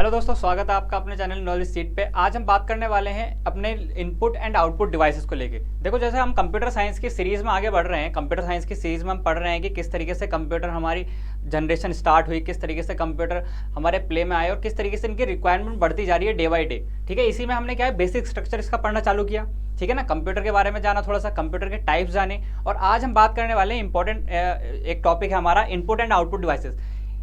Hello दोस्तों, स्वागत है आपका अपने चैनल नॉलेज सीट पे। आज हम बात करने वाले हैं अपने इनपुट एंड आउटपुट डिवाइसेस को लेके। देखो, जैसे हम कंप्यूटर साइंस की सीरीज में आगे बढ़ रहे हैं, कंप्यूटर साइंस की सीरीज में हम पढ़ रहे हैं कि किस तरीके से कंप्यूटर हमारी जनरेशन स्टार्ट हुई, किस तरीके से कंप्यूटर हमारे प्ले में आए और किस तरीके से इनकी रिक्वायरमेंट बढ़ती जा रही है डे बाई डे। ठीक है, इसी में हमने क्या है, बेसिक स्ट्रक्चर इसका पढ़ना चालू किया। ठीक है ना, कंप्यूटर के बारे में जाना, थोड़ा सा कंप्यूटर के टाइप्स जाने। और आज हम बात करने वाले हैं इंपॉर्टेंट एक टॉपिक है हमारा, input and output devices.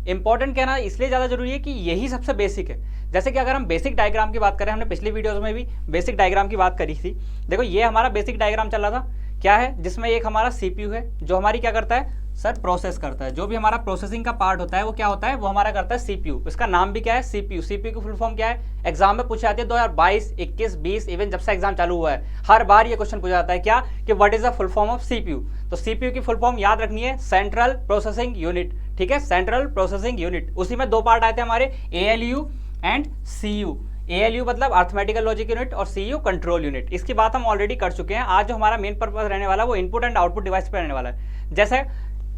Important कहना इसलिए ज़्यादा जरूरी है कि यही सबसे बेसिक है। जैसे कि अगर हम बेसिक डायग्राम की बात करें, हमने पिछली वीडियोस में भी बेसिक डायग्राम की बात करी थी। देखो, ये हमारा बेसिक डायग्राम चल रहा था, क्या है, जिसमें एक हमारा सीपीयू है जो हमारी क्या करता है सर, प्रोसेस करता है। जो भी हमारा प्रोसेसिंग का पार्ट होता है वो क्या होता है, वो हमारा करता है सीपीयू। इसका नाम भी क्या है, सीपीयू। सीपीयू की फुल फॉर्म क्या है, एग्जाम में पूछी जाती है 2022, 21, 20, इवन जब से एग्जाम चालू हुआ है हर बार ये क्वेश्चन पूछा जाता है क्या, कि what is the full form of CPU. तो सीपीयू की फुल फॉर्म याद रखनी है, सेंट्रल प्रोसेसिंग यूनिट। ठीक है, सेंट्रल प्रोसेसिंग यूनिट। उसी में दो पार्ट आए थे हमारे, एएलयू एंड सीयू। एएलयू मतलब अर्थमेटिकल लॉजिक यूनिट और सीयू कंट्रोल यूनिट। इसकी बात हम ऑलरेडी कर चुके हैं। आज जो हमारा मेन पर्पस रहने वाला है वो इनपुट एंड आउटपुट डिवाइस पे रहने वाला है। जैसे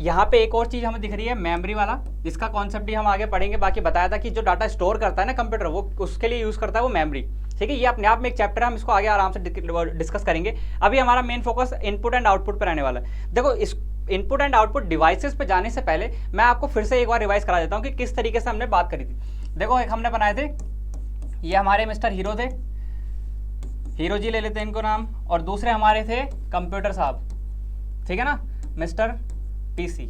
यहाँ पे एक और चीज हमें दिख रही है, मेमोरी वाला। इसका कॉन्सेप्ट भी हम आगे पढ़ेंगे। बाकी बताया था कि जो डाटा स्टोर करता है ना कंप्यूटर, वो उसके लिए यूज करता है वो मेमोरी। ठीक है, ये अपने आप में एक चैप्टर है, हम इसको आगे आराम से डिस्कस करेंगे। अभी हमारा main focus input and output पर रहने वाला है। देखो, इस इनपुट एंड आउटपुट डिवाइसेस पे जाने से पहले मैं आपको फिर से एक बार रिवाइज करा देता हूँ कि किस तरीके से हमने बात करी थी। देखो, एक हमने बनाए थे, ये हमारे मिस्टर हीरो थे, हीरो जी ले लेते हैं इनको नाम, और दूसरे हमारे थे कंप्यूटर साहब। ठीक है ना, मिस्टर पीसी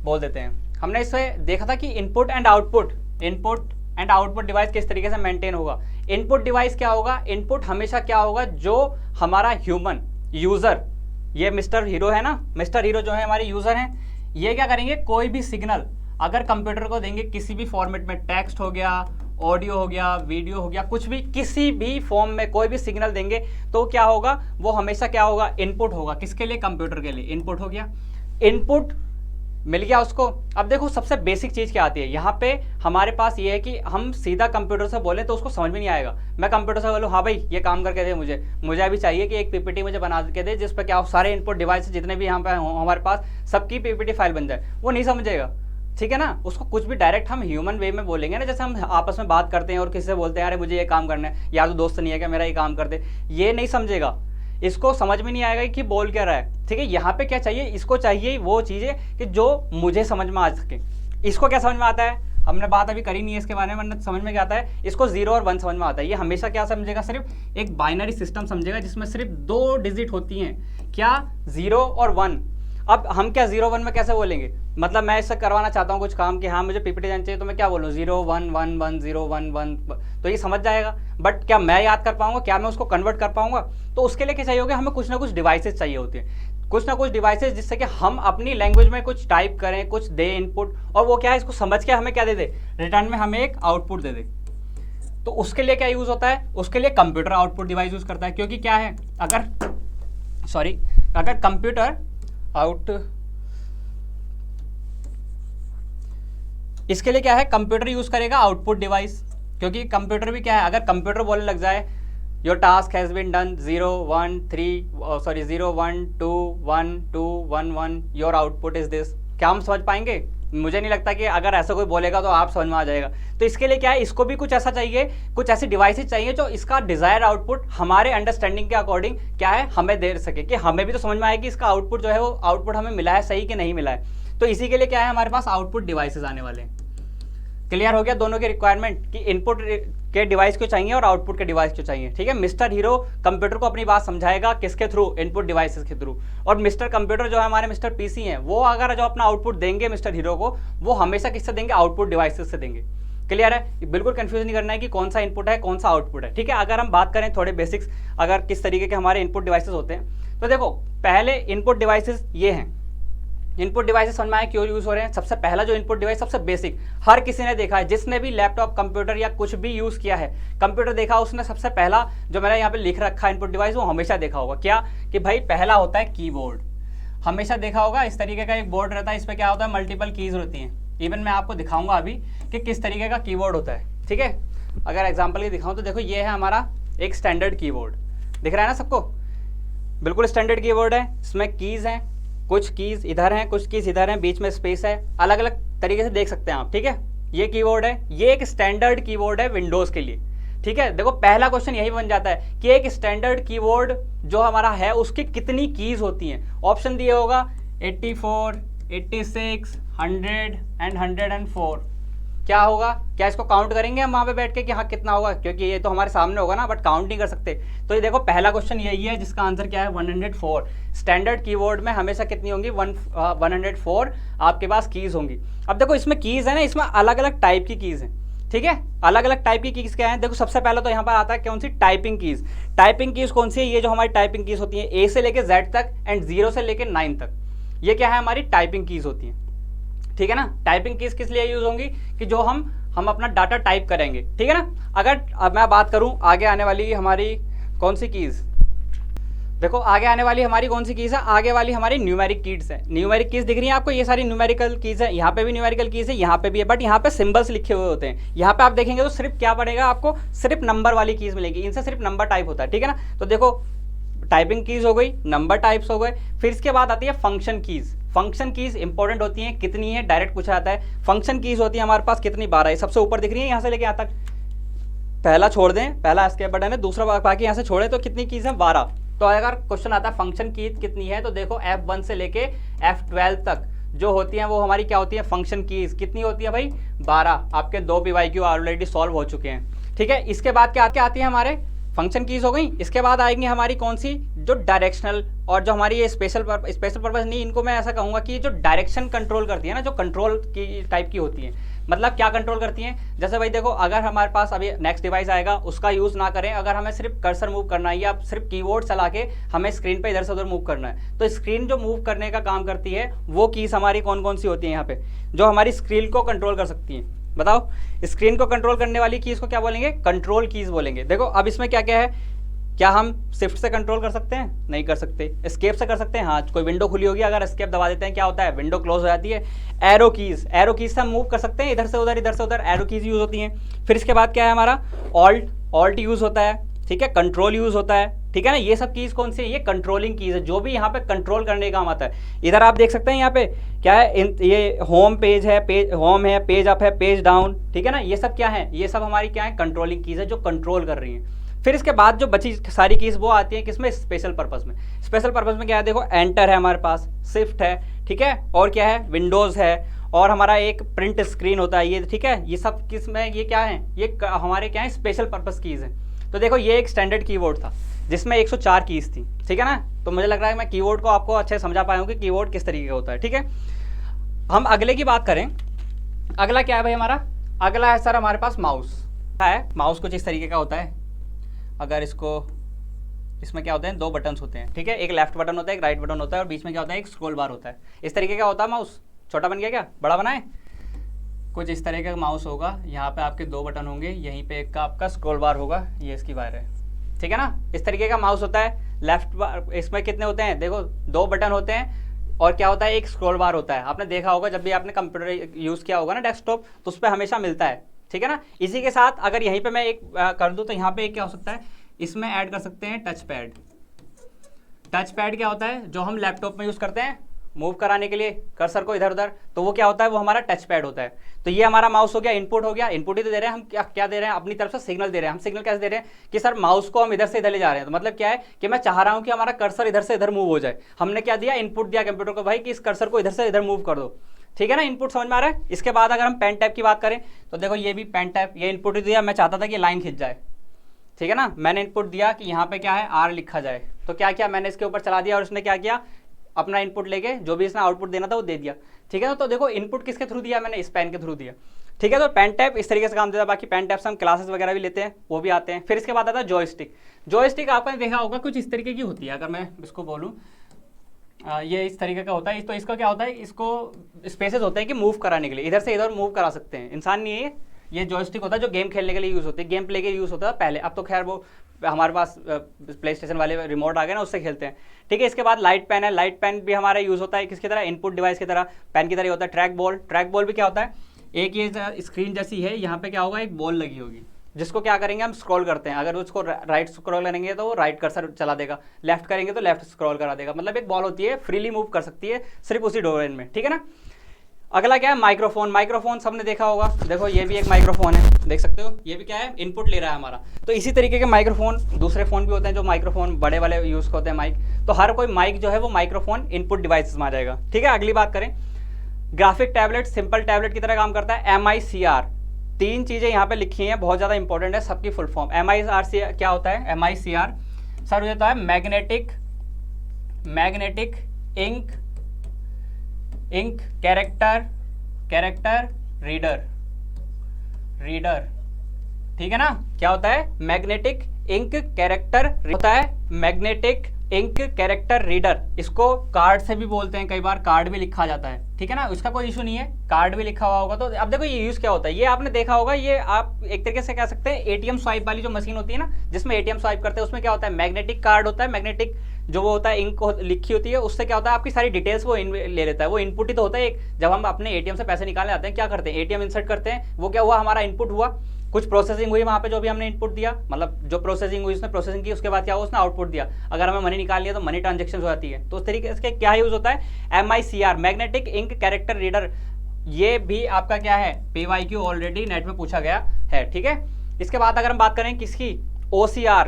बोल देते हैं। हमने इससे देखा था कि इनपुट एंड आउटपुट डिवाइस किस तरीके से मेंटेन होगा। इनपुट डिवाइस क्या होगा, इनपुट हमेशा क्या होगा, जो हमारा ह्यूमन यूजर, ये मिस्टर हीरो है ना, मिस्टर हीरो जो है हमारे यूजर हैं, ये क्या करेंगे, कोई भी सिग्नल अगर कंप्यूटर को देंगे किसी भी फॉर्मेट में, टेक्स्ट हो गया, ऑडियो हो गया, वीडियो हो गया, कुछ भी किसी भी फॉर्म में कोई भी सिग्नल देंगे तो क्या होगा, वो हमेशा क्या होगा, इनपुट होगा। किसके लिए, कंप्यूटर के लिए इनपुट हो गया। इनपुट मिल गया उसको। अब देखो, सबसे बेसिक चीज क्या आती है यहाँ पे हमारे पास, ये है कि हम सीधा कंप्यूटर से बोलें तो उसको समझ में नहीं आएगा। मैं कंप्यूटर से बोलूँ, हाँ भाई ये काम करके दे, मुझे अभी चाहिए कि एक पीपीटी मुझे बना के दे जिस पर क्या सारे इनपुट डिवाइस जितने भी यहाँ पे हमारे पास सबकी पीपीटी फाइल बन जाए, वो नहीं समझेगा। ठीक है ना, उसको कुछ भी डायरेक्ट हम ह्यूमन वे में बोलेंगे ना, जैसे हम आपस में बात करते हैं और किसी से बोलते हैं अरे मुझे ये काम करना है, यार तो दोस्त नहीं है क्या मेरा, ये काम कर दे, ये नहीं समझेगा, इसको समझ में नहीं आएगा कि बोल क्या रहा है। ठीक है, यहाँ पे क्या चाहिए, इसको चाहिए वो चीज़ें कि जो मुझे समझ में आ सके। इसको क्या समझ में आता है, हमने बात अभी करी नहीं है इसके बारे में, वरना समझ में क्या आता है, इसको 0 और 1 समझ में आता है। ये हमेशा क्या समझेगा, सिर्फ एक बाइनरी सिस्टम समझेगा जिसमें सिर्फ 2 डिजिट होती हैं, क्या, 0 और 1। अब हम क्या 0 1 में कैसे बोलेंगे, मतलब मैं इससे करवाना चाहता हूँ कुछ काम कि हाँ मुझे पीपीटी जानी चाहिए, तो मैं क्या बोलूँ, 0 1 1 1 0 1 1, तो ये समझ जाएगा। बट क्या मैं याद कर पाऊंगा, क्या मैं उसको कन्वर्ट कर पाऊंगा, तो उसके लिए क्या चाहिए होगा, हमें कुछ ना कुछ डिवाइसेस चाहिए होते हैं, कुछ ना कुछ डिवाइसेस जिससे कि हम अपनी लैंग्वेज में कुछ टाइप करें, कुछ दे इनपुट, और वो क्या है, इसको समझ के हमें क्या दे दे, रिटर्न में हमें एक आउटपुट दे दे। तो उसके लिए क्या यूज होता है, उसके लिए कंप्यूटर आउटपुट डिवाइस यूज करता है। क्योंकि क्या है, अगर कंप्यूटर इसके लिए क्या है, कंप्यूटर यूज करेगा आउटपुट डिवाइस। क्योंकि कंप्यूटर भी क्या है, अगर कंप्यूटर बोलने लग जाए your task has been done 0 1 2 1 2 1 1 your output is this, क्या हम समझ पाएंगे, मुझे नहीं लगता कि अगर ऐसा कोई बोलेगा तो आप समझ में आ जाएगा। तो इसके लिए क्या है, इसको भी कुछ ऐसा चाहिए, कुछ ऐसी डिवाइसेस चाहिए जो इसका डिजायर आउटपुट हमारे अंडरस्टैंडिंग के अकॉर्डिंग क्या है हमें दे सके, कि हमें भी तो समझ में आए कि इसका आउटपुट जो है वो आउटपुट हमें मिला है सही कि नहीं मिला है। तो इसी के लिए क्या है, हमारे पास आउटपुट डिवाइसेस आने वाले हैं। क्लियर हो गया दोनों के रिक्वायरमेंट, कि इनपुट के डिवाइस क्यों चाहिए और आउटपुट के डिवाइस क्यों चाहिए। ठीक है, मिस्टर हीरो कंप्यूटर को अपनी बात समझाएगा किसके थ्रू, इनपुट डिवाइसेस के थ्रू। और मिस्टर कंप्यूटर जो है हमारे मिस्टर पीसी हैं, वो अगर जो अपना आउटपुट देंगे मिस्टर हीरो को, वो हमेशा किससे देंगे, आउटपुट डिवाइसेस से देंगे। क्लियर है, बिल्कुल कंफ्यूज नहीं करना है कि कौन सा इनपुट है कौन सा आउटपुट है। ठीक है, अगर हम बात करें थोड़े बेसिक्स, अगर किस तरीके के हमारे इनपुट डिवाइसेस होते हैं, तो देखो पहले इनपुट डिवाइसेस ये हैं। इनपुट डिवाइसेस समझ में आए क्यों यूज हो रहे हैं। सबसे पहला जो इनपुट डिवाइस, सबसे बेसिक, हर किसी ने देखा है, जिसने भी लैपटॉप, कंप्यूटर या कुछ भी यूज किया है, कंप्यूटर देखा, उसने सबसे पहला जो मैंने यहाँ पे लिख रखा है इनपुट डिवाइस, वो हमेशा देखा होगा क्या, कि भाई पहला होता है कीबोर्ड। हमेशा देखा होगा, इस तरीके का एक बोर्ड रहता है, इस पर क्या होता है, मल्टीपल कीज होती हैं। इवन मैं आपको दिखाऊंगा अभी कि किस तरीके का कीबोर्ड होता है। ठीक है, अगर एग्जाम्पल की दिखाऊं तो देखो, ये है हमारा एक स्टैंडर्ड कीबोर्ड, दिख रहा है ना सबको, बिल्कुल स्टैंडर्ड कीबोर्ड है। इसमें कीज हैं, कुछ कीज इधर हैं, कुछ कीज इधर हैं, बीच में स्पेस है, अलग अलग तरीके से देख सकते हैं आप। ठीक है, ये कीबोर्ड है, ये एक स्टैंडर्ड कीबोर्ड है विंडोज के लिए। ठीक है, देखो पहला क्वेश्चन यही बन जाता है कि एक स्टैंडर्ड कीबोर्ड जो हमारा है उसकी कितनी कीज होती हैं। ऑप्शन दिया होगा 84, 86, 100 एंड 104। क्या होगा, क्या इसको काउंट करेंगे हम वहाँ पे बैठ के कि हाँ कितना होगा, क्योंकि ये तो हमारे सामने होगा ना, बट काउंट नहीं कर सकते। तो ये देखो पहला क्वेश्चन यही है जिसका आंसर क्या है 104। स्टैंडर्ड कीबोर्ड में हमेशा कितनी होंगी 104 आपके पास कीज होंगी। अब देखो इसमें कीज है ना, इसमें अलग अलग टाइप की कीज हैं। ठीक है, अलग अलग टाइप की कीज क्या है, देखो सबसे पहले तो यहाँ पर आता है कौन सी, टाइपिंग कीज। टाइपिंग कीज कौन सी है, ये जो हमारी टाइपिंग कीज होती है ए से लेके जेड तक एंड 0 से लेके 9 तक, ये क्या है हमारी टाइपिंग कीज होती है। ठीक है ना, टाइपिंग कीज किस लिए यूज होंगी कि जो हम अपना डाटा टाइप करेंगे। ठीक है ना, अगर अब मैं बात करूं आगे आने वाली हमारी कौन सी कीज, देखो आगे आने वाली हमारी कौन सी कीज है, आगे वाली हमारी न्यूमेरिक कीज है। न्यूमेरिक कीज दिख रही है आपको, ये सारी न्यूमेरिकल कीज है, यहाँ पे भी न्यूमेरिकल कीज है, यहाँ पे भी है, बट यहाँ पे सिंबल्स लिखे हुए होते हैं। यहाँ पे आप देखेंगे तो सिर्फ क्या पड़ेगा आपको, सिर्फ नंबर वाली कीज मिलेगी, इनसे सिर्फ नंबर टाइप होता है। ठीक है ना, तो देखो टाइपिंग कीज हो गई, नंबर टाइप्स हो गए, फिर इसके बाद आती है function keys. Function keys important होती हैं, कितनी है डायरेक्ट पूछा जाता है। फंक्शन कीज होती है हमारे पास कितनी, 12 है, सबसे ऊपर दिख रही है यहाँ से लेके यहाँ तक। पहला छोड़ दें, पहला एस्केप बटन है, दूसरा बाकी यहाँ से छोड़े तो कितनी कीज है 12। तो अगर क्वेश्चन आता है फंक्शन कीज कितनी है, तो देखो F1 से लेके F12 तक जो होती है वो हमारी क्या होती है फंक्शन कीज, कितनी होती है भाई 12। आपके 2 PYQ ऑलरेडी सॉल्व हो चुके हैं। ठीक है, इसके बाद क्या आती है हमारे फंक्शन कीज हो गई। इसके बाद आएंगी हमारी कौन सी, जो डायरेक्शनल और जो हमारी ये स्पेशल पर्पस नहीं, इनको मैं ऐसा कहूँगा कि जो डायरेक्शन कंट्रोल करती है ना, जो कंट्रोल की टाइप की होती है। मतलब क्या कंट्रोल करती हैं, जैसे भाई देखो अगर हमारे पास अभी नेक्स्ट डिवाइस आएगा उसका यूज़ ना करें, अगर हमें सिर्फ कर्सर मूव करना है या सिर्फ कीबोर्ड चला के हमें स्क्रीन पे इधर से उधर मूव करना है, तो स्क्रीन जो मूव करने का काम करती है वो कीज हमारी कौन कौन सी होती है यहाँ पे, जो हमारी स्क्रीन को कंट्रोल कर सकती हैं। बताओ, स्क्रीन को कंट्रोल करने वाली कीज को क्या बोलेंगे, कंट्रोल कीज बोलेंगे। देखो अब इसमें क्या क्या है, क्या हम शिफ्ट से कंट्रोल कर सकते हैं, नहीं कर सकते। एस्केप से कर सकते हैं, हाँ कोई विंडो खुली होगी अगर एस्केप दबा देते हैं क्या होता है, विंडो क्लोज हो जाती है। एरो कीज से हम मूव कर सकते हैं इधर से उधर, इधर से उधर, एरो कीज यूज होती हैं। फिर इसके बाद क्या है हमारा ऑल्ट यूज होता है। ठीक है, कंट्रोल यूज होता है। ठीक है ना, ये सब कीज कौन सी है, ये कंट्रोलिंग कीज है, जो भी यहाँ पे कंट्रोल करने का काम आता है। इधर आप देख सकते हैं यहाँ पे क्या है, ये होम पेज है, होम है, पेज अप है, पेज डाउन। ठीक है ना, ये सब क्या है, ये सब हमारी क्या है कंट्रोलिंग कीज है जो कंट्रोल कर रही है। फिर इसके बाद जो बची सारी कीज वो आती है किसमें, स्पेशल पर्पस में। स्पेशल पर्पस में क्या है, देखो एंटर है हमारे पास, शिफ्ट है, ठीक है, और क्या है विंडोज है, और हमारा एक प्रिंट स्क्रीन होता है ये। ठीक है, ये सब किस में, ये क्या है, ये हमारे क्या है स्पेशल पर्पस कीज है। तो देखो ये एक स्टैंडर्ड कीबोर्ड था जिसमें 104 कीज थी। ठीक है ना, तो मुझे लग रहा है मैं कीबोर्ड को आपको अच्छे से समझा पाया हूँ कि कीबोर्ड किस तरीके का होता है। ठीक है, हम अगले की बात करें। अगला क्या है भाई हमारा, अगला है सर हमारे पास माउस है। माउस कुछ इस तरीके का होता है। अगर इसमें क्या होते हैं, 2 बटन्स होते हैं। ठीक है, एक लेफ्ट बटन होता है, एक राइट बटन होता है, और बीच में क्या होता है, एक स्क्रॉल बार होता है। इस तरीके का होता है माउस। छोटा बन गया क्या, बड़ा बना है, कुछ इस तरह का माउस होगा। यहाँ पे आपके 2 बटन होंगे, यहीं पे एक का आपका स्क्रॉल बार होगा, ये इसकी वायर है। ठीक है ना, इस तरीके का माउस होता है। लेफ्ट बार इसमें कितने होते हैं, देखो 2 बटन होते हैं, और क्या होता है, एक स्क्रॉल बार होता है। आपने देखा होगा जब भी आपने कंप्यूटर यूज़ किया होगा ना डेस्कटॉप, तो उस पर हमेशा मिलता है। ठीक है ना, इसी के साथ अगर यहीं पे मैं एक कर दूं तो यहाँ पे एक क्या हो सकता है, इसमें ऐड कर सकते हैं टच पैड। टच पैड क्या होता है, जो हम लैपटॉप में यूज़ करते हैं मूव कराने के लिए कर्सर को इधर उधर, तो वो क्या होता है, वो हमारा टच पैड होता है। तो ये हमारा माउस हो गया, इनपुट हो गया। इनपुट ही तो दे रहे हैं हम, क्या दे रहे हैं, अपनी तरफ से सिग्नल दे रहे हैं। हम सिग्नल कैसे दे रहे हैं कि सर माउस को हम इधर से इधर ले जा रहे हैं। तो मतलब क्या है कि मैं चाह रहा हूँ कि हमारा कर्सर इधर से इधर मूव हो जाए। हमने क्या दिया, इनपुट दिया कंप्यूटर को भाई कि इस कर्सर को इधर से इधर मूव कर दो। ठीक है ना, इनपुट समझ में आ रहा है। इसके बाद अगर हम पेन टैप की बात करें तो देखो ये भी पेन टैप, ये इनपुट ही दिया, मैं चाहता था कि लाइन खिंच जाए। ठीक है ना, मैंने इनपुट दिया कि यहाँ पे क्या है आर लिखा जाए, तो क्या किया मैंने इसके ऊपर चला दिया, और उसने क्या किया अपना इनपुट लेके जो भी इसने आउटपुट देना था वो दे दिया। ठीक है ना, तो देखो इनपुट किसके थ्रू दिया मैंने, इस पेन के थ्रू दिया। ठीक है, तो पेन टैप इस तरीके से काम देता है। बाकी पेन टैप से हम क्लासेस वगैरह भी लेते हैं, वो भी आते हैं। फिर इसके बाद आता है जॉयस्टिक। जॉयस्टिक आपने देखा होगा कुछ इस तरीके की होती है। अगर मैं इसको बोलूँ ये इस तरीके का होता है, तो इसका क्या होता है, इसको स्पेसेस होते हैं कि मूव कराने के लिए, इधर से इधर मूव करा सकते हैं। इंसान नहीं है ये जॉयस्टिक होता है जो गेम खेलने के लिए यूज़ होती है, गेम प्ले के यूज़ होता है पहले। अब तो खैर वो हमारे पास प्ले स्टेशन वाले रिमोट आ गए ना, उससे खेलते हैं। ठीक है, इसके बाद लाइट पेन है। लाइट पेन भी हमारा यूज़ होता है किसकी तरह, इनपुट डिवाइस की तरह, पेन की तरह होता है। ट्रैक बॉल, ट्रैक बॉल भी क्या होता है, एक ये स्क्रीन जैसी है, यहाँ पे क्या होगा एक बॉल लगी होगी, जिसको क्या करेंगे हम स्क्रॉल करते हैं। अगर उसको राइट स्क्रॉल करेंगे तो वो राइट कर्सर चला देगा, लेफ्ट करेंगे तो लेफ्ट स्क्रॉल करा देगा। मतलब एक बॉल होती है, फ्रीली मूव कर सकती है सिर्फ उसी डोमेन में। ठीक है ना, अगला क्या है, माइक्रोफोन। माइक्रोफोन सबने देखा होगा, देखो ये भी एक माइक्रोफोन है, देख सकते हो, ये भी क्या है, इनपुट ले रहा है हमारा। तो इसी तरीके के माइक्रोफोन दूसरे फ़ोन भी होते हैं जो माइक्रोफोन बड़े वाले यूज़ होते हैं माइक। तो हर कोई माइक जो है वो माइक्रोफोन इनपुट डिवाइसेस में आ जाएगा। ठीक है, अगली बात करें, ग्राफिक टैबलेट सिंपल टैबलेट की तरह काम करता है। MICR, तीन चीज़ें यहाँ पे लिखी हैं, बहुत ज़्यादा इंपॉर्टेंट है, सबकी फुल फॉर्म। MICR क्या होता है, MICR सर होता है मैग्नेटिक इंक कैरेक्टर रीडर। ठीक है ना, क्या होता है, मैग्नेटिक इंक कैरेक्टर होता है, मैग्नेटिक इंक कैरेक्टर रीडर। इसको कार्ड से भी बोलते हैं, कई बार कार्ड भी लिखा जाता है। ठीक है ना, इसका कोई इशू नहीं है, कार्ड भी लिखा हुआ होगा। तो अब देखो ये यूज़ क्या होता है, ये आपने देखा होगा, ये आप एक तरीके से कह सकते हैं ATM स्वाइप वाली जो मशीन होती है ना, जिसमें ATM स्वाइप करते हैं, उसमें क्या होता है, मैग्नेटिक कार्ड होता है, मैग्नेटिक जो वो होता है इंक लिखी होती है, उससे क्या होता है, आपकी सारी डिटेल्स वो ले लेता है। वो इनपुट ही तो होता है एक, जब हम अपने ATM से पैसे निकालने आते हैं क्या करते हैं, ATM इंसर्ट करते हैं, वो क्या हुआ, हमारा इनपुट हुआ, कुछ प्रोसेसिंग हुई वहाँ पे, जो भी हमने इनपुट दिया, मतलब जो प्रोसेसिंग हुई उसने प्रोसेसिंग की, उसके बाद क्या हुआ, उसने आउटपुट दिया। अगर हमें मनी निकालनी है तो मनी ट्रांजेक्शन हो जाती है। तो उस तरीके से क्या यूज़ होता है, MICR magnetic ink character reader. ये भी आपका क्या है, PYQ ऑलरेडी नेट में पूछा गया है। ठीक है, इसके बाद अगर हम बात करें किसकी, OCR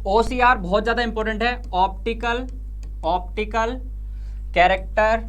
बहुत ज़्यादा इंपॉर्टेंट है, ऑप्टिकल कैरेक्टर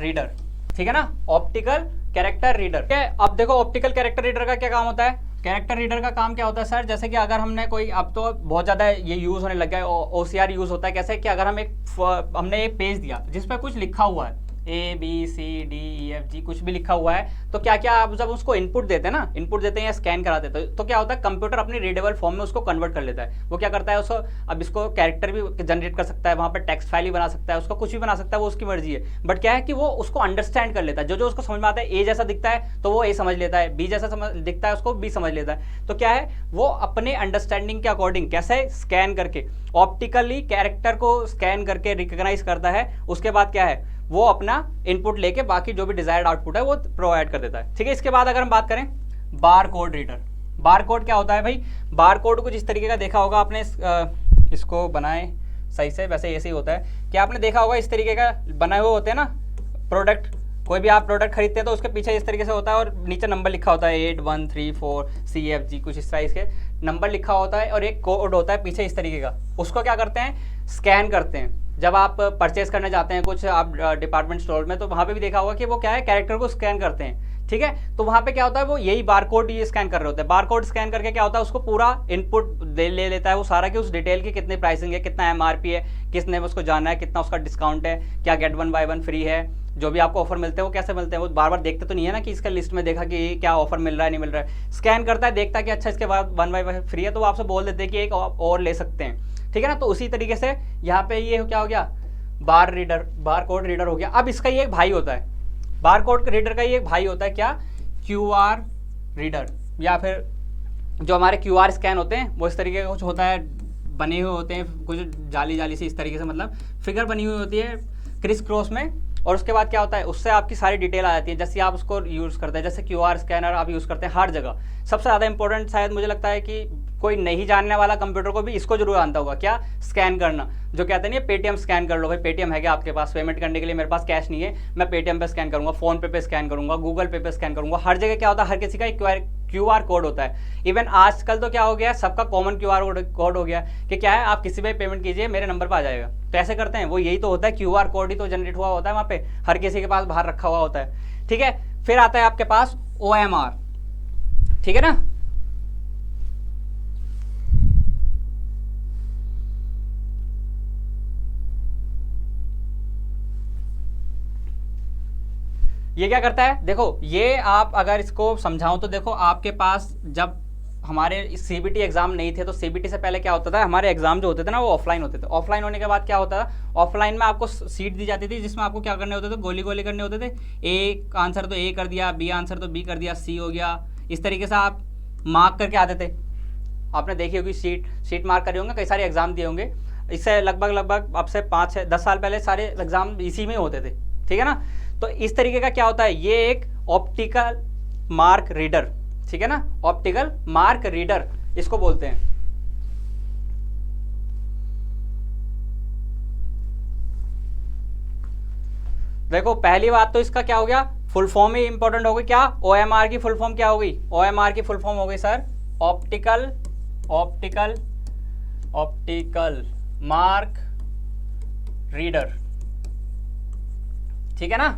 रीडर। ठीक है ना, ऑप्टिकल कैरेक्टर रीडर। ठीक है, अब देखो ऑप्टिकल कैरेक्टर रीडर का क्या काम होता है, कैरेक्टर रीडर का काम क्या होता है सर, जैसे कि अगर हमने कोई, अब तो बहुत ज़्यादा ये यूज़ होने लग गया है, OCR यूज़ होता है कैसे, कि अगर हमने एक पेज दिया जिस पर कुछ लिखा हुआ है, ABCDEFG कुछ भी लिखा हुआ है, तो क्या क्या आप जब उसको इनपुट देते हैं ना, इनपुट देते हैं या स्कैन करा देते हैं, तो क्या होता है, कंप्यूटर अपनी रीडेबल फॉर्म में उसको कन्वर्ट कर लेता है। वो क्या करता है, उसको अब इसको कैरेक्टर भी जनरेट कर सकता है, वहाँ पर टेक्स्ट फाइल भी बना सकता है, उसको कुछ भी बना सकता है, वो उसकी मर्जी है। बट क्या है कि वो उसको अंडरस्टैंड कर लेता है, जो उसको समझ में आता है, ए जैसा दिखता है तो वो ए समझ लेता है, बी जैसा दिखता है उसको बी समझ लेता है। तो क्या है, वो अपने अंडरस्टैंडिंग के अकॉर्डिंग कैसे स्कैन करके, ऑप्टिकली कैरेक्टर को स्कैन करके रिकॉग्नाइज करता है, उसके बाद क्या है, वो अपना इनपुट लेके बाकी जो भी डिजायर्ड आउटपुट है वो प्रोवाइड कर देता है। ठीक है, इसके बाद अगर हम बात करें bar code reader, bar code क्या होता है भाई, बार कोड कुछ इस तरीके का देखा होगा आपने, इसको बनाए सही से, वैसे ऐसे ही होता है कि आपने देखा होगा इस तरीके का बनाए हुए होते हैं ना प्रोडक्ट, कोई भी आप प्रोडक्ट खरीदते हैं तो उसके पीछे इस तरीके से होता है और नीचे नंबर लिखा होता है 8134CFG, कुछ इस तरह के नंबर लिखा होता है और एक कोड होता है पीछे इस तरीके का। उसको क्या करते हैं, स्कैन करते हैं। जब आप परचेज करने जाते हैं कुछ आप डिपार्टमेंट स्टोर में, तो वहाँ पे भी देखा होगा कि वो क्या है, कैरेक्टर को स्कैन करते हैं। ठीक है, तो वहाँ पे क्या होता है, वो यही बारकोड ये स्कैन कर रहे होते हैं। बारकोड स्कैन करके क्या होता है, उसको पूरा इनपुट ले लेता है वो सारा, कि उस डिटेल की कितनी प्राइसिंग है, कितना MRP है, किसने उसको जाना है, कितना उसका डिस्काउंट है, क्या गेट 1 बाय 1 फ्री है, जो भी आपको ऑफर मिलते हैं वो कैसे मिलते हैं, वो बार बार देखते तो नहीं है ना कि इसका लिस्ट में देखा कि क्या ऑफर मिल रहा है नहीं मिल रहा है। स्कैन करता है, देखता है कि अच्छा इसके बाद 1 बाय 1 फ्री है, तो वो आपसे बोल देते हैं कि एक और ले सकते हैं। ठीक है ना, तो उसी तरीके से यहाँ पे ये क्या हो गया, बार कोड रीडर हो गया। अब इसका ये एक भाई होता है, बार कोड रीडर का ये एक भाई होता है क्या, QR रीडर, या फिर जो हमारे QR स्कैन होते हैं वो इस तरीके का कुछ होता है, बने हुए होते हैं कुछ जाली से इस तरीके से, मतलब फिगर बनी हुई होती है क्रिस क्रॉस में, और उसके बाद क्या होता है, उससे आपकी सारी डिटेल आ जाती है, जैसे आप उसको यूज़ करते हैं, जैसे QR स्कैनर आप यूज़ करते हैं हर जगह। सबसे ज़्यादा इंपॉर्टेंट शायद मुझे लगता है कि कोई नहीं जानने वाला कंप्यूटर को भी इसको जरूर जानता होगा, क्या, स्कैन करना। जो कहते हैं पेटीएम स्कैन कर लो, भाई पेटीएम है क्या आपके पास पेमेंट करने के लिए, मेरे पास कैश नहीं है, मैं पेटीएम पे स्कैन करूँगा, फ़ोन पे स्कैन करूँगा, गूगल पे स्कैन करूँगा। हर जगह क्या होता है, हर किसी का एक QR कोड होता है। इवन आजकल तो क्या हो गया है, सबका कॉमन QR कोड हो गया कि क्या है, आप किसी पे पेमेंट कीजिए मेरे नंबर पर आ जाएगा। तो ऐसे करते हैं, वो यही तो होता है, QR कोड ही तो जनरेट हुआ होता है वहाँ पे, हर किसी के पास बाहर रखा हुआ होता है। ठीक है, फिर आता है आपके पास OMR। ठीक है ना, ये क्या करता है, देखो ये आप अगर इसको समझाऊं तो देखो, आपके पास जब हमारे CBT एग्जाम नहीं थे, तो CBT से पहले क्या होता था, हमारे एग्जाम जो होते थे ना वो ऑफलाइन होते थे। ऑफलाइन होने के बाद क्या होता था, ऑफलाइन में आपको सीट दी जाती थी जिसमें आपको क्या करने होते थे, गोली करने होते थे। ए आंसर तो A कर दिया, B आंसर तो B कर दिया, C हो गया, इस तरीके से आप मार्क करके आते थे। आपने देखी होगी सीट मार्क करे होंगे, कई सारे एग्जाम दिए होंगे। इससे लगभग अब से 5-10 साल पहले सारे एग्जाम इसी में होते थे। ठीक है ना, तो इस तरीके का क्या होता है, ये एक ऑप्टिकल मार्क रीडर, ठीक है ना, ऑप्टिकल मार्क रीडर इसको बोलते हैं। देखो पहली बात तो इसका क्या हो गया, फुल फॉर्म ही इंपॉर्टेंट हो गई। क्या OMR की फुल फॉर्म क्या हो गई, OMR की फुल फॉर्म हो गई sir optical optical optical mark reader, ठीक है ना,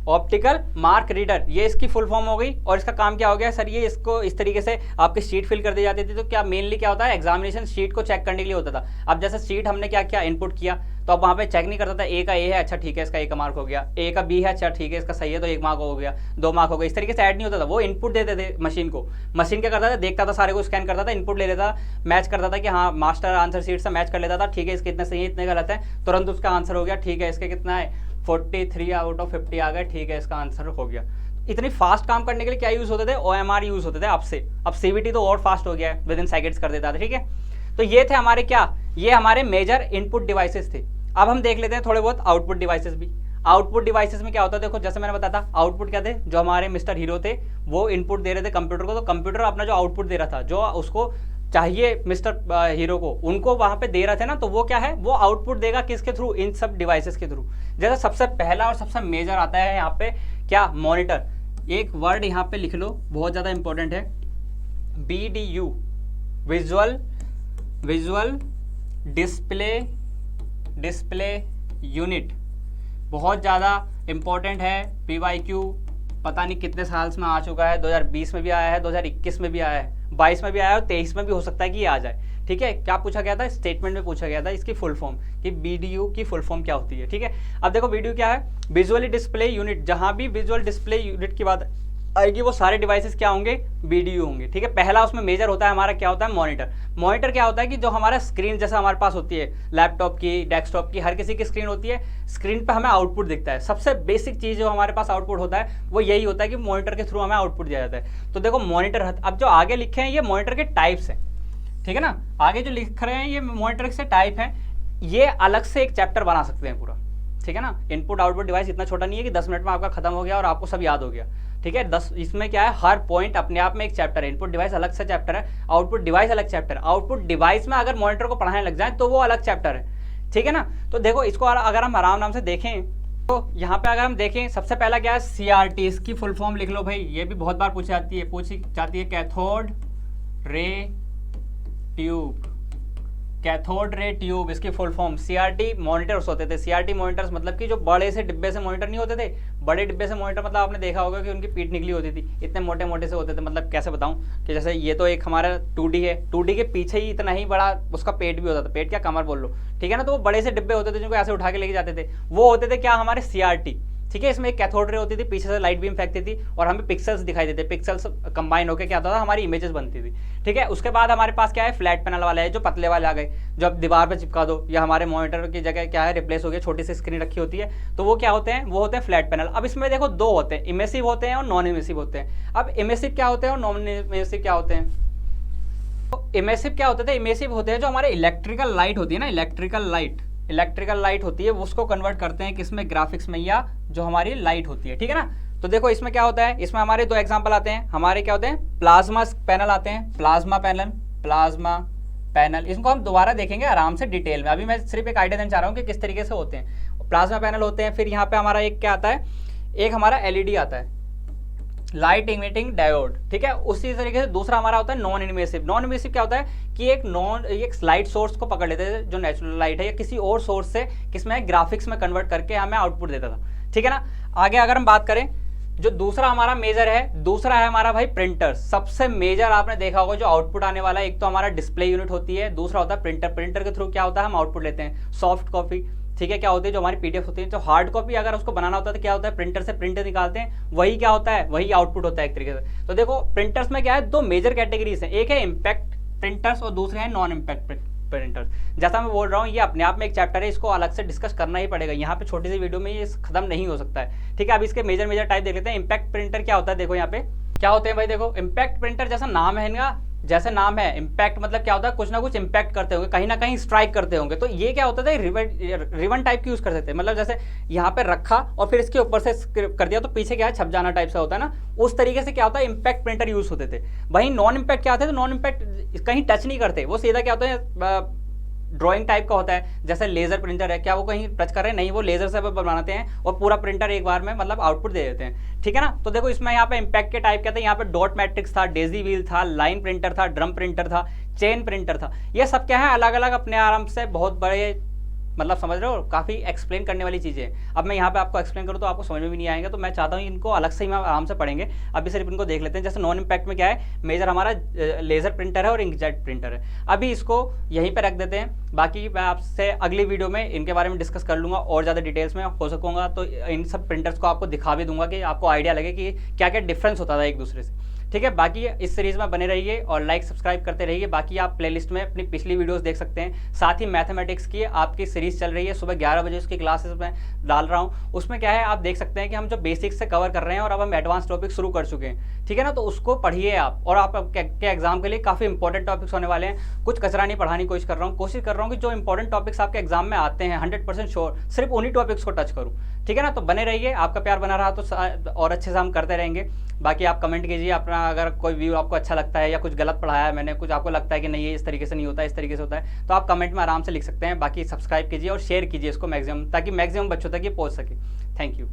ऑप्टिकल मार्क रीडर, ये इसकी फुल फॉर्म हो गई। और इसका काम क्या हो गया सर, ये इसको इस तरीके से आपकी शीट फिल कर दी जाती थी। तो क्या मेनली क्या होता है, एग्जामिनेशन शीट को चेक करने के लिए होता था। अब जैसे शीट हमने क्या किया, इनपुट किया, तो अब वहाँ पे चेक नहीं करता था ए का ए है, अच्छा ठीक है इसका 1 मार्क हो गया, ए का बी है, अच्छा ठीक है इसका सही है तो 1 मार्क हो गया, 2 मार्क हो गया, इस तरीके से ऐड नहीं होता था। वो इनपुट देते थे मशीन को, मशीन क्या करता था, देखता था, सारे को स्कैन करता था, इनपुट ले लेता, मैच करता था कि हाँ मास्टर आंसर शीट से मैच कर लेता था, ठीक है इसके इतने सही है इतने गलत है, तुरंत उसका आंसर हो गया, ठीक है इसके कितना है 43 आउट ऑफ 50 आ गए, ठीक है इसका आंसर हो गया। इतनी फास्ट काम करने के लिए क्या यूज होते थे, OMR यूज होते थे। अब CVT तो और फास्ट हो गया है, विद इन सेकेंड्स कर देता था, ठीक है। तो ये थे हमारे क्या, ये हमारे मेजर इनपुट डिवाइसेस थे। अब हम देख लेते हैं थोड़े बहुत आउटपुट डिवाइसेस भी। आउटपुट डिवाइसेस में क्या होता है, देखो जैसे मैंने बताया था, आउटपुट क्या थे, जो हमारे मिस्टर हीरो थे वो इनपुट दे रहे थे कंप्यूटर को, तो कंप्यूटर अपना जो आउटपुट दे रहा था, जो उसको चाहिए मिस्टर हीरो को, उनको वहां पे दे रहे थे ना, तो वो क्या है, वो आउटपुट देगा किसके थ्रू, इन सब डिवाइसेस के थ्रू। जैसे सबसे पहला और सबसे मेजर आता है यहाँ पे क्या, मॉनिटर। एक वर्ड यहाँ पे लिख लो, बहुत ज्यादा इंपॉर्टेंट है, VDU, विजुअल डिस्प्ले यूनिट, बहुत ज़्यादा इंपॉर्टेंट है। PYQ पता नहीं कितने साल में आ चुका है, 2020 में भी आया है, 2021 में भी आया है, 22 में भी आया है और 23 में भी हो सकता है कि ये आ जाए, ठीक है। क्या पूछा गया था, स्टेटमेंट में पूछा गया था इसकी फुल फॉर्म, कि VDU की फुल फॉर्म क्या होती है, ठीक है। अब देखो VDU क्या है, विजुअली डिस्प्ले यूनिट। जहां भी विजुअल डिस्प्ले यूनिट की बात आएगी वो सारे डिवाइसेस क्या होंगे, VDU होंगे, ठीक है। पहला उसमें मेजर होता है हमारा क्या होता है, मॉनिटर। मॉनिटर क्या होता है कि जो हमारा स्क्रीन जैसा हमारे पास होती है, लैपटॉप की, डेस्कटॉप की, हर किसी की स्क्रीन होती है, स्क्रीन पे हमें आउटपुट दिखता है। सबसे बेसिक चीज जो हमारे पास आउटपुट होता है वो यही होता है कि मॉनिटर के थ्रू हमें आउटपुट दिया जाता है। तो देखो मॉनिटर, अब जो आगे लिखे हैं ये मॉनिटर के टाइप्स हैं, ठीक है ना। आगे जो लिख रहे हैं ये मॉनिटर से टाइप है, ये अलग से एक चैप्टर बना सकते हैं पूरा, ठीक है ना। इनपुट आउटपुट डिवाइस इतना छोटा नहीं है कि 10 मिनट में आपका खत्म हो गया और आपको सब याद हो गया, ठीक है। 10 इसमें क्या है, हर पॉइंट अपने आप में एक चैप्टर है। इनपुट डिवाइस अलग से चैप्टर है, आउटपुट डिवाइस अलग चैप्टर है। आउटपुट डिवाइस में अगर मॉनिटर को पढ़ाने लग जाए तो वो अलग चैप्टर है, ठीक है ना। तो देखो इसको अगर हम आराम से देखें तो यहाँ पे अगर हम देखें, सबसे पहला क्या है, CRT, इसकी फुल फॉर्म लिख लो भाई, ये भी बहुत बार पूछी जाती है cathode ray tube, cathode ray tube, इसकी फुल फॉर्म। CRT मॉनिटर्स होते थे। CRT मॉनिटर्स मतलब कि जो बड़े से डिब्बे से मॉनिटर नहीं होते थे, बड़े डिब्बे से मॉनिटर मतलब आपने देखा होगा कि उनकी पीठ निकली होती थी, इतने मोटे मोटे से होते थे। मतलब कैसे बताऊं कि जैसे ये तो एक हमारा 2D है, 2D के पीछे ही इतना ही बड़ा उसका पेट भी होता था, पेट क्या कमर बोल लो, ठीक है ना। तो वो बड़े से डिब्बे होते थे जिनको ऐसे उठा के लेके जाते थे, वो होते थे क्या, हमारे CRT, ठीक है। इसमें एक कैथोड रे होती थी, पीछे से लाइट बीम फेंकती थी और हमें पिक्सल्स दिखाई देते, पिक्सल्स कंबाइन होकर क्या होता था, हमारी इमेजेस बनती थी, ठीक है। उसके बाद हमारे पास क्या है, फ्लैट पैनल वाले है, जो पतले वाले आ गए, जो अब दीवार पे चिपका दो, या हमारे मॉनिटर की जगह क्या है रिप्लेस हो गया, छोटी सी स्क्रीन रखी होती है, तो वो क्या होते हैं, वो होते हैं फ्लैट पैनल। अब इसमें देखो दो होते हैं, इमेसिव होते हैं और नॉन इमेसिव होते हैं। अब इमेसिव क्या होते हैं और नॉन इमेसिव क्या होते हैं। तो इमेसिव क्या होते थे, इमेसिव होते हैं जो हमारे इलेक्ट्रिकल लाइट होती है ना, इलेक्ट्रिकल लाइट होती है, उसको कन्वर्ट करते हैं किसमें, ग्राफिक्स में, या जो हमारी लाइट होती है, ठीक है ना। तो देखो इसमें क्या होता है, इसमें हमारे दो एग्जांपल आते हैं, हमारे क्या होते हैं, प्लाज्मा पैनल आते हैं, प्लाज्मा पैनल, इसको हम दोबारा देखेंगे आराम से डिटेल में, अभी मैं सिर्फ एक आइडिया देना चाह रहा हूँ कि किस तरीके से होते हैं। प्लाज्मा पैनल होते हैं, फिर यहाँ पे हमारा एक क्या आता है, एक हमारा LED आता है, लाइट इमिटिंग डायोड, ठीक है। उसी तरीके से दूसरा हमारा होता है नॉन इनवेसिव। नॉन इनवेसिव क्या होता है कि एक लाइट सोर्स को पकड़ लेते थे जो नेचुरल लाइट है, या किसी और सोर्स से किसमें ग्राफिक्स में कन्वर्ट करके हमें आउटपुट देता था, ठीक है ना। आगे अगर हम बात करें, जो दूसरा हमारा मेजर है, दूसरा है हमारा भाई प्रिंटर। सबसे मेजर आपने देखा होगा जो आउटपुट आने वाला है, एक तो हमारा डिस्प्ले यूनिट होती है, दूसरा होता है प्रिंटर। प्रिंटर के थ्रू क्या होता है, हम आउटपुट लेते हैं, सॉफ्ट कॉपी, ठीक है। क्या होती है, जो हमारी PDF होती है, जो हार्ड कॉपी अगर उसको बनाना होता है तो क्या होता है, प्रिंटर से प्रिंट निकालते हैं, वही क्या होता है, वही आउटपुट होता है एक तरीके से। तो देखो प्रिंटर्स में क्या है, दो मेजर कैटेगरीज हैं, एक है इम्पैक्ट प्रिंटर्स और दूसरे हैं नॉन इम्पैक्ट प्रिंटर्स। जैसा मैं बोल रहा हूँ, ये अपने आप में एक चैप्टर है, इसको अलग से डिस्कस करना ही पड़ेगा, यहाँ पे छोटी सी वीडियो में ये खत्म नहीं हो सकता है, ठीक है। अब इसके मेजर टाइप देख लेते हैं। इम्पैक्ट प्रिंटर क्या होता है, देखो यहाँ पे क्या होते हैं भाई, देखो इम्पैक्ट प्रिंटर जैसा नाम है इनका, जैसे नाम है इम्पैक्ट मतलब क्या होता है, कुछ ना कुछ इम्पैक्ट करते होंगे, कहीं ना कहीं स्ट्राइक करते होंगे। तो ये क्या होता था, रिबन टाइप की यूज कर सकते हैं, मतलब जैसे यहाँ पे रखा और फिर इसके ऊपर से कर दिया तो पीछे क्या है, छप जाना टाइप से होता है ना, उस तरीके से क्या होता है इम्पैक्ट प्रिंटर यूज होते थे। वहीं नॉन इम्पैक्ट क्या होते हैं, तो नॉन इम्पैक्ट कहीं टच नहीं करते, वो सीधा क्या होता है ड्राइंग टाइप का होता है, जैसे लेजर प्रिंटर है, क्या वो कहीं टच कर रहे हैं? नहीं, वो लेजर से बनाते हैं और पूरा प्रिंटर एक बार में मतलब आउटपुट दे देते हैं, ठीक है ना। तो देखो इसमें यहाँ पे इम्पैक्ट के टाइप क्या थे, यहाँ पे डॉट मैट्रिक्स था, डेजी व्हील था, लाइन प्रिंटर था, ड्रम प्रिंटर था, चेन प्रिंटर था। ये सब क्या है, अलग अलग अपने आराम से बहुत बड़े, मतलब समझ रहे हो, काफ़ी एक्सप्लेन करने वाली चीज़ें हैं। अब मैं यहाँ पे आपको एक्सप्लेन करूँ तो आपको समझ में भी नहीं आएगा, तो मैं चाहता हूँ इनको अलग से ही मैं आराम से पढ़ेंगे। अभी सिर्फ इनको देख लेते हैं। जैसे नॉन इम्पैक्ट में क्या है, मेजर हमारा लेजर प्रिंटर है और इंकजेट प्रिंटर है। अभी इसको यहीं पर रख देते हैं, बाकी मैं आपसे अगली वीडियो में इनके बारे में डिस्कस कर लूँगा और ज़्यादा डिटेल्स में हो सकूँगा, तो इन सब प्रिंटर्स को आपको दिखा भी दूंगा कि आपको आइडिया लगे कि क्या क्या डिफरेंस होता था एक दूसरे से, ठीक है। बाकी इस सीरीज़ में बने रहिए और लाइक सब्सक्राइब करते रहिए। बाकी आप प्लेलिस्ट में अपनी पिछली वीडियोस देख सकते हैं। साथ ही मैथमेटिक्स की आपकी सीरीज़ चल रही है, सुबह 11 बजे उसकी क्लासेस में डाल रहा हूँ। उसमें क्या है, आप देख सकते हैं कि हम जो बेसिक्स से कवर कर रहे हैं और अब हम एडवांस टॉपिक शुरू कर चुके हैं, ठीक है ना। तो उसको पढ़िए आप, और आप के एग्जाम के लिए काफ़ी इंपॉर्टेंट टॉपिक्स होने वाले हैं। कुछ कचरा नहीं पढ़ाने की कोशिश कर रहा हूँ कि जो इंपॉर्टेंट टॉपिक्स आपके एग्जाम में आते हैं 100% श्योर सिर्फ उन्हीं टॉपिक्स को टच करूँ, ठीक है ना। तो बने रहिए, आपका प्यार बना रहा तो और अच्छे से हम करते रहेंगे। बाकी आप कमेंट कीजिए अपना, अगर कोई व्यू आपको अच्छा लगता है या कुछ गलत पढ़ाया है मैंने, कुछ आपको लगता है कि नहीं ये इस तरीके से नहीं होता है, इस तरीके से होता है, तो आप कमेंट में आराम से लिख सकते हैं। बाकी सब्सक्राइब कीजिए और शेयर कीजिए इसको मैक्सिमम, ताकि मैक्सिमम बच्चों तक ये पहुंच सके। Thank you.